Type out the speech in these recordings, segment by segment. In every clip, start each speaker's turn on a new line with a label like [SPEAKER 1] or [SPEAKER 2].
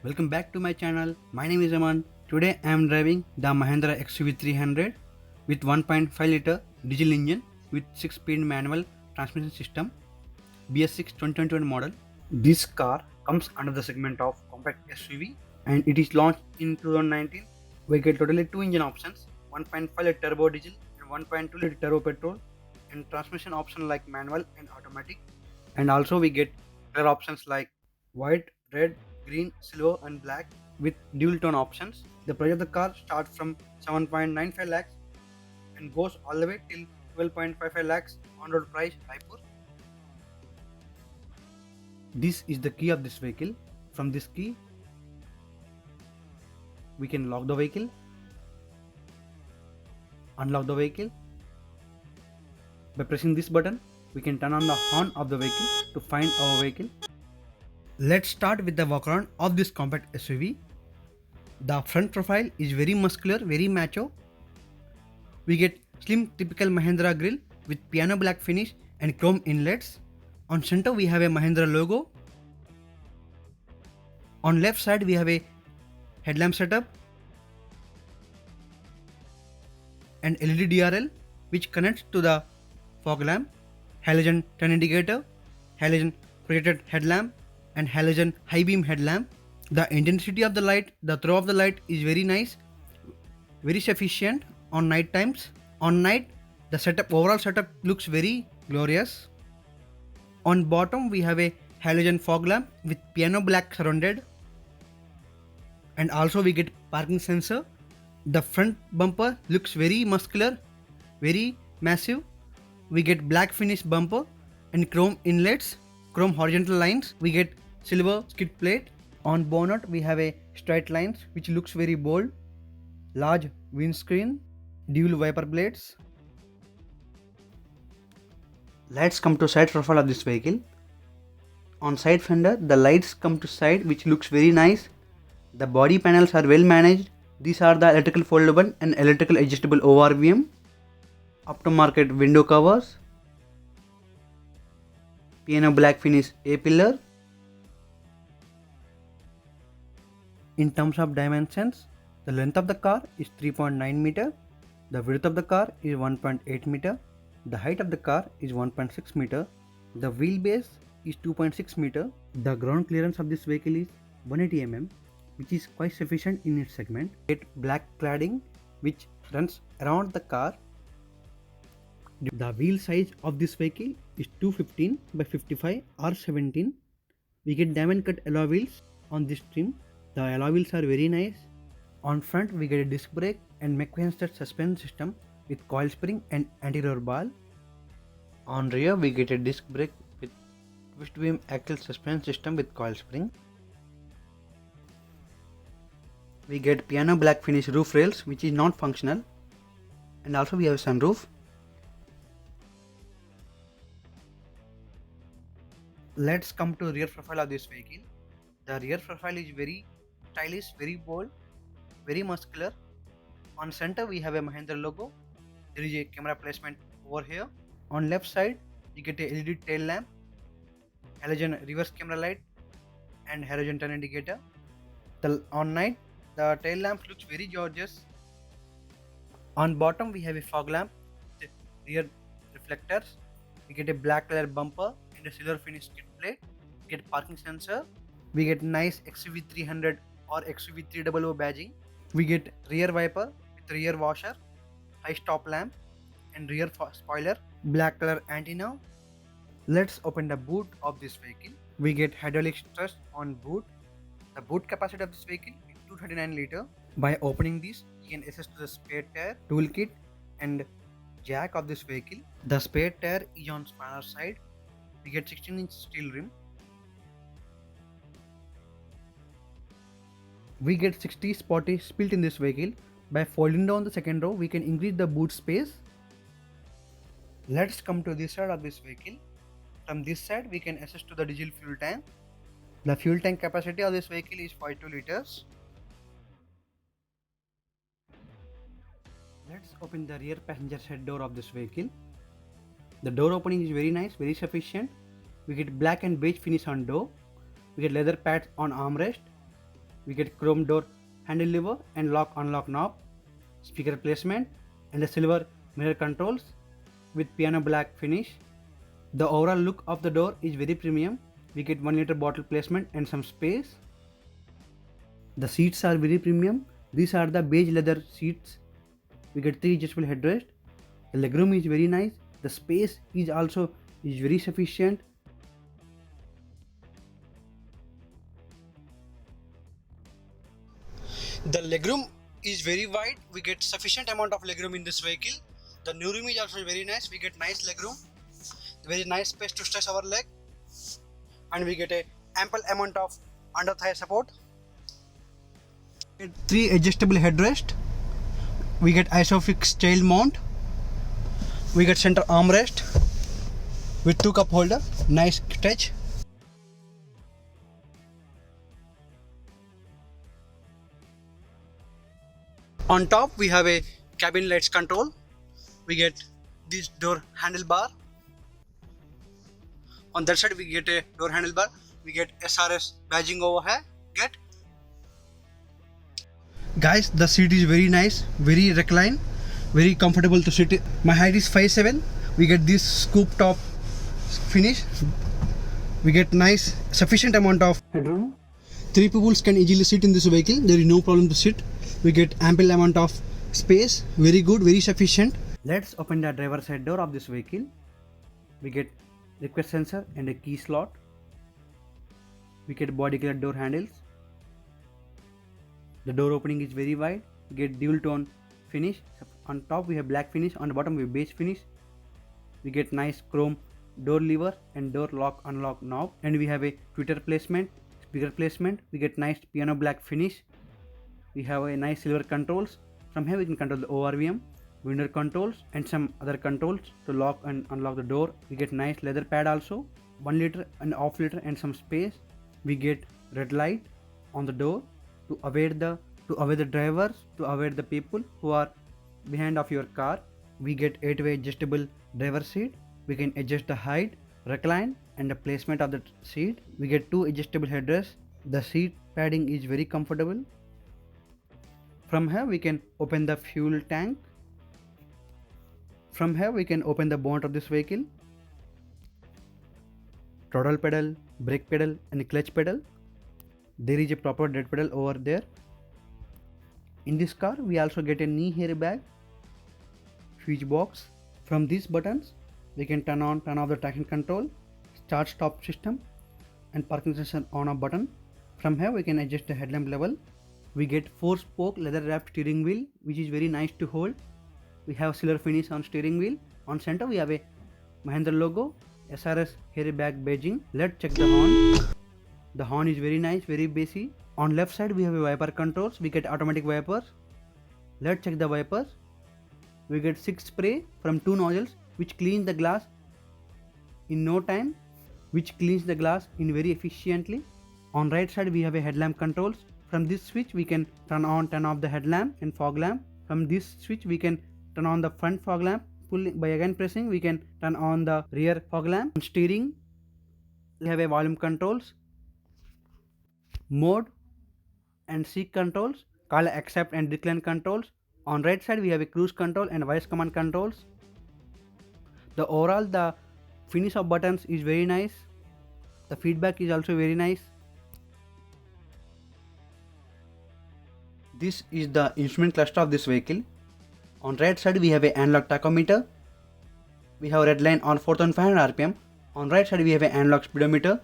[SPEAKER 1] Welcome back to my channel. My name is Aman. Today I am driving the Mahindra XUV 300 with 1.5 liter diesel engine with 6-speed manual transmission system BS6 2021 model. This car comes under the segment of compact SUV and it is launched in 2019. We get totally two engine options, 1.5 liter turbo diesel and 1.2 liter turbo petrol, and transmission option like manual and automatic. And also we get color options like white, red, green, silver and black with dual tone options. The price of the car starts from 7.95 lakhs and goes all the way till 12.55 lakhs on road price Raipur. This is the key of this vehicle. From this key we can lock the vehicle, unlock the vehicle. By pressing this button we can turn on the horn of the vehicle to find our vehicle. Let's start with the walk around of this compact SUV. The front profile is very muscular, very macho. We get slim typical Mahindra grille with piano black finish and chrome inlets. On center we have a Mahindra logo. On left side we have a headlamp setup and LED DRL which connects to the fog lamp, halogen turn indicator, halogen projected headlamp and halogen high beam headlamp. The intensity of the light, the throw of the light is very nice, very sufficient on night times. On night the overall setup looks very glorious. On bottom we have a halogen fog lamp with piano black surrounded, and also we get parking sensor. The front bumper looks very muscular, very massive. We get black finish bumper and chrome inlets, chrome horizontal lines. We get silver skid plate. On bonnet we have a straight lines which looks very bold, large windscreen, dual wiper blades. Let's come to side profile of this vehicle. On side fender the lights come to side which looks very nice. The body panels are well managed. These are the electrical foldable and electrical adjustable ORVM, aftermarket window covers, piano black finish A-pillar. In terms of dimensions, the length of the car is 3.9 meter, the width of the car is 1.8 meter, the height of the car is 1.6 meter, the wheelbase is 2.6 meter. The ground clearance of this vehicle is 180 mm, which is quite sufficient in its segment. Get black cladding which runs around the car. The wheel size of this vehicle is 215 by 55 R17. We get diamond cut alloy wheels on this trim. The alloy wheels are very nice. On front we get a disc brake and McQueen stud suspension system with coil spring and anti-roll ball. On rear we get a disc brake with twist beam axle suspension system with coil spring. We get piano black finish roof rails which is not functional, and also we have a sunroof. Let's come to rear profile of this vehicle. The rear profile is very stylish, very bold, very muscular. On center we have a Mahindra logo. There is a camera placement over here. On left side you get a LED tail lamp, halogen reverse camera light and halogen turn indicator. On night the tail lamp looks very gorgeous. On bottom we have a fog lamp with rear reflectors. We get a black color bumper and a silver finish skid plate. We get parking sensor. We get nice XUV 300 or XUV 300 badging. We get rear wiper with rear washer, high stop lamp and rear spoiler, black color antenna. Let's open the boot of this vehicle. We get hydraulic strut on boot. The boot capacity of this vehicle is 239 liter. By opening this you can access to the spare tire, toolkit and jack of this vehicle. The spare tire is on spanner side. We get 16-inch steel rim. We get 60 spotty built in this vehicle. By folding down the second row we can increase the boot space. Let's come to this side of this vehicle. From this side we can access to the diesel fuel tank. The fuel tank capacity of this vehicle is 42 liters. Let's open the rear passenger side door of this vehicle. The door opening is very nice, very sufficient. We get black and beige finish on door. We get leather pads on armrest. We get chrome door handle lever and lock unlock knob, speaker placement, and the silver mirror controls with piano black finish. The overall look of the door is very premium. We get 1 liter bottle placement and some space. The seats are very premium. These are the beige leather seats. We get 3 adjustable headrest. The legroom is very nice. The space is also very sufficient. The legroom is very wide. We get sufficient amount of legroom in this vehicle. The new room is also very nice. We get nice legroom, very nice space to stretch our leg, and we get a ample amount of under thigh support. We get 3 adjustable headrest. We get isofix child mount. We get center armrest with 2 cup holder. Nice touch. On top we have a cabin lights control. We get this door handlebar. On that side we get a door handlebar. We get SRS badging over here. Guys, the seat is very nice, very recline, very comfortable to sit. My height is 5'7". We get this scoop top finish. We get nice sufficient amount of headroom. 3 people can easily sit in this vehicle. There is no problem to sit. We get ample amount of space. Very good, very sufficient. Let's open the driver side door of this vehicle. We get request sensor and a key slot. We get body color door handles. The door opening is very wide. We get dual tone finish. On top we have black finish. On the bottom we have beige finish. We get nice chrome door lever and door lock unlock knob. And we have a tweeter placement, speaker placement. We get nice piano black finish. We have a nice silver controls. From here we can control the ORVM, window controls, and some other controls to lock and unlock the door. We get nice leather pad also, 1 liter and half liter and some space. We get red light on the door to aware the drivers, to aware the people who are behind of your car. We get 8-way adjustable driver seat. We can adjust the height, recline, and the placement of the seat. We get 2 adjustable headrests. The seat padding is very comfortable. From here we can open the fuel tank. From here we can open the bonnet of this vehicle. Throttle pedal, brake pedal, and clutch pedal. There is a proper dead pedal over there. In this car we also get a knee airbag, fuse box. From these buttons we can turn on, turn off the traction control, start stop system, and parking sensor on off button. From here we can adjust the headlamp level. We get 4-spoke leather wrapped steering wheel, which is very nice to hold. We have silver finish on steering wheel. On center we have a Mahindra logo, SRS airbag badging. Let's check the horn. The horn is very nice, very bassy. On left side we have a wiper controls. We get automatic wipers. Let's check the wipers. We get 6 spray from 2 nozzles, which cleans the glass in no time, which cleans the glass in very efficiently. On right side we have a headlamp controls. From this switch we can turn on, turn off the headlamp and fog lamp. From this switch we can turn on the front fog lamp. By again pressing we can turn on the rear fog lamp. On steering we have a volume controls, mode and seat controls, call accept and decline controls. On right side we have a cruise control and voice command controls. The finish of buttons is very nice. The feedback is also very nice. This is the instrument cluster of this vehicle. On right side we have a analog tachometer. We have red line on 4500 rpm. On right side we have a analog speedometer.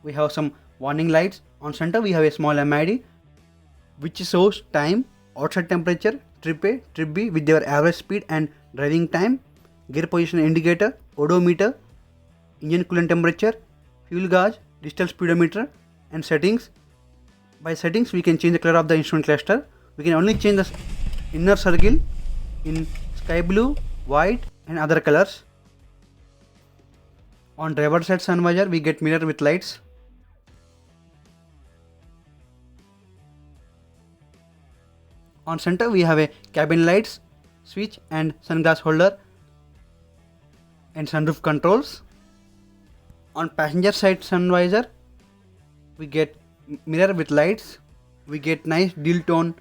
[SPEAKER 1] We have some warning lights. On center we have a small MID which shows time, outside temperature, trip A, trip B with their average speed and driving time, gear position indicator, odometer, engine coolant temperature, fuel gauge, digital speedometer, and settings. By settings we can change the color of the instrument cluster. We can only change the inner circle in sky blue, white, and other colors. On driver side sun visor we get mirror with lights. On center we have a cabin lights, switch and sunglass holder and sunroof controls. On passenger side sun visor we get mirror with lights. We get nice dual tone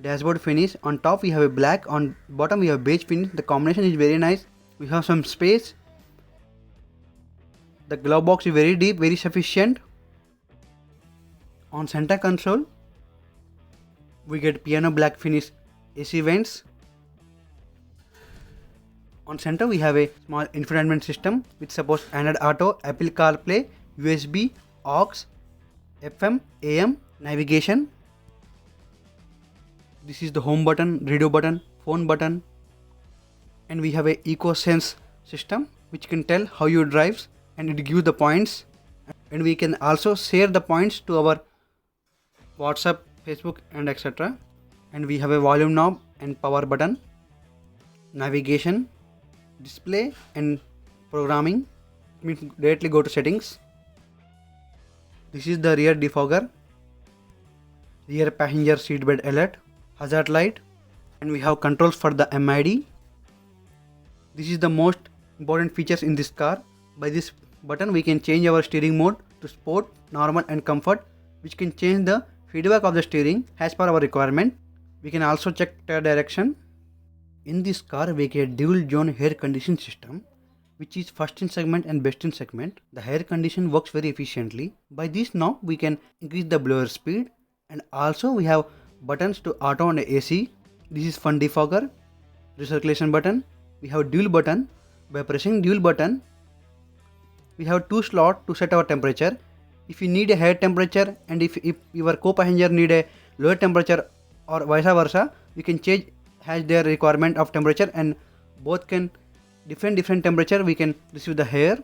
[SPEAKER 1] dashboard finish. On top we have a black, on bottom we have beige finish. The combination is very nice. We have some space. The glove box is very deep, very sufficient. On center console we get piano black finish AC vents. On center we have a small infotainment system which supports Android Auto, Apple CarPlay, USB, aux, FM, AM, navigation. This is the home button, radio button, phone button, and we have a EcoSense system which can tell how you drive and it gives the points, and we can also share the points to our WhatsApp, Facebook and etc. And we have a volume knob and power button, navigation, display and programming. It means directly go to settings. This is the rear defogger, rear passenger seatbelt alert, hazard light, and we have controls for the MID. This is the most important features in this car. By this button we can change our steering mode to sport, normal and comfort, which can change the feedback of the steering as per our requirement. We can also check tire direction. In this car we get dual zone air conditioning system, which is first in segment and best in segment. The air condition works very efficiently. By this knob we can increase the blower speed, and also we have buttons to auto and AC. This is fun defogger, recirculation button. We have dual button. By pressing dual button we have two slots to set our temperature. If you need a higher temperature and if your co-passenger need a lower temperature or vice versa, we can change as their requirement of temperature, and both can different temperature we can receive the air.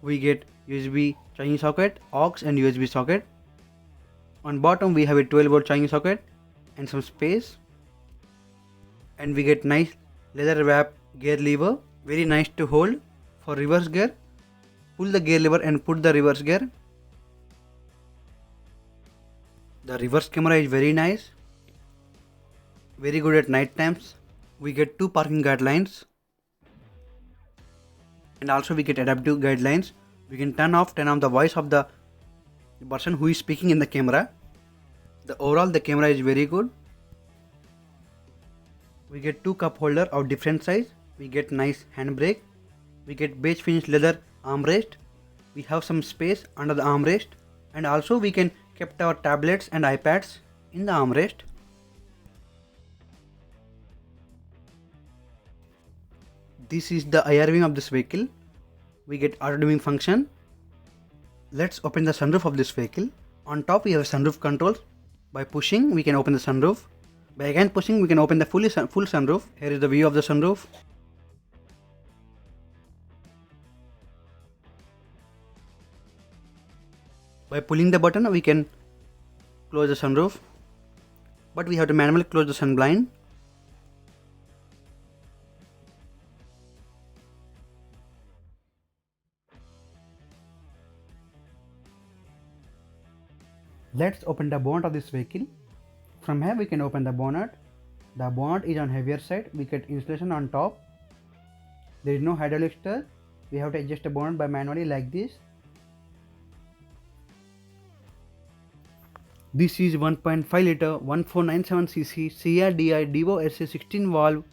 [SPEAKER 1] We get USB charging socket, aux and USB socket. On bottom we have a 12-volt charging socket and some space, and we get nice leather wrap gear lever, very nice to hold. For reverse gear, pull the gear lever and put the reverse gear. The reverse camera is very nice, very good at night times. We get two parking guidelines, and also we get adaptive guidelines. We can turn on the voice of the person who is speaking in the camera. Overall the camera is very good. We get two cup holder of different size. We get nice handbrake. We get beige finish leather armrest. We have some space under the armrest, and also we can keep our tablets and iPads in the armrest. This is the IR wing of this vehicle. We get auto dimming function. Let's open the sunroof of this vehicle. On top we have sunroof controls. By pushing we can open the sunroof. By again pushing we can open the full sunroof. Here is the view of the sunroof. By pulling the button we can close the sunroof, but we have to manually close the sun blind. Let's open the bonnet of this vehicle. From here we can open the bonnet. The bonnet is on heavier side. We get insulation on top. There is no hydraulic stir. We have to adjust the bonnet by manually like this. This is 1.5 liter 1497cc CRDI Devo SA 16 valve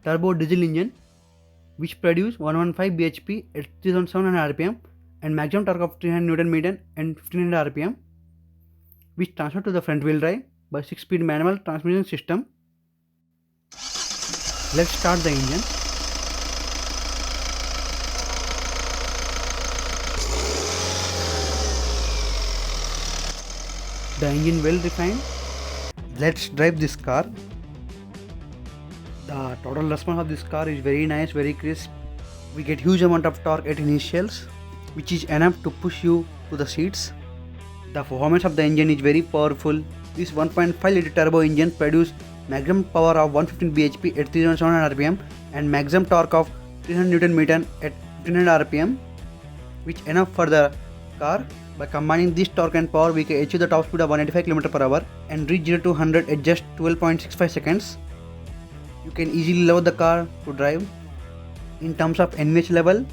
[SPEAKER 1] turbo diesel engine, which produce 115 bhp at 3700 rpm and maximum torque of 300 Nm and 1500 rpm, which transfer to the front wheel drive by 6-speed manual transmission system. Let's start the engine. The engine well refined. Let's drive this car. The total response of this car is very nice, very crisp. We get huge amount of torque at initials, which is enough to push you to the seats. The performance of the engine is very powerful. This 1.5 liter turbo engine produces maximum power of 115 bhp at 3700 rpm and maximum torque of 300 Nm at 1500 rpm, which enough for the car. By combining this torque and power, we can achieve the top speed of 185 km/h and reach 0 to 100 at just 12.65 seconds. You can easily load the car to drive. In terms of NVH level,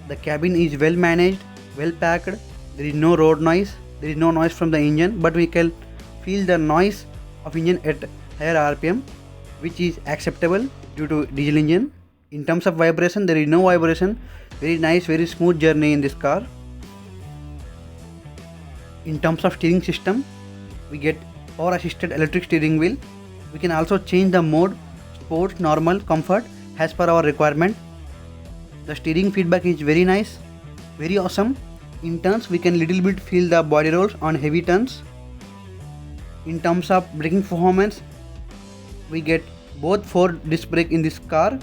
[SPEAKER 1] the cabin is well managed, well packed, there is no road noise, there is no noise from the engine, but we can feel the noise of engine at higher RPM, which is acceptable due to diesel engine. In terms of vibration, there is no vibration. Very nice, very smooth journey in this car. In terms of steering system, we get power assisted electric steering wheel. We can also change the mode sport, normal, comfort as per our requirement. The steering feedback is very nice, very awesome. In turns, we can little bit feel the body rolls on heavy turns. In terms of braking performance, we get both 4 disc brake in this car.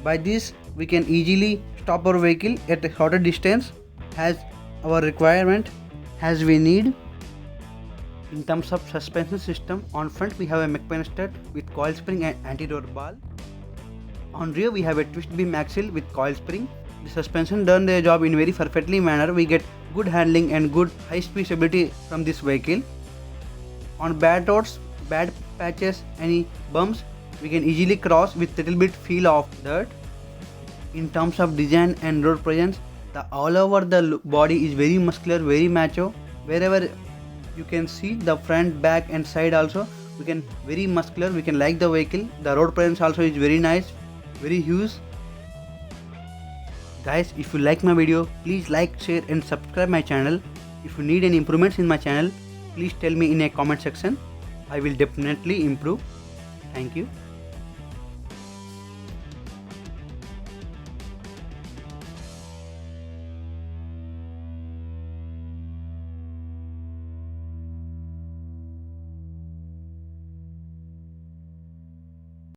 [SPEAKER 1] By this, we can easily stop our vehicle at a shorter distance as our requirement as we need. In terms of suspension system, on front we have a McPen stud with coil spring and anti-roll ball. On rear we have a twist beam axle with coil spring. The suspension done their job in very perfectly manner. We get good handling and good high speed stability from this vehicle. On bad roads, bad patches, any bumps, we can easily cross with little bit feel of dirt. In terms of design and road presence, the all over the body is very muscular, very macho. Wherever you can see the front, back and side also, we can very muscular, we can like the vehicle. The road presence also is very nice, very huge. Guys, if you like my video, please like, share and subscribe my channel. If you need any improvements in my channel, please tell me in a comment section. I will definitely improve. Thank you.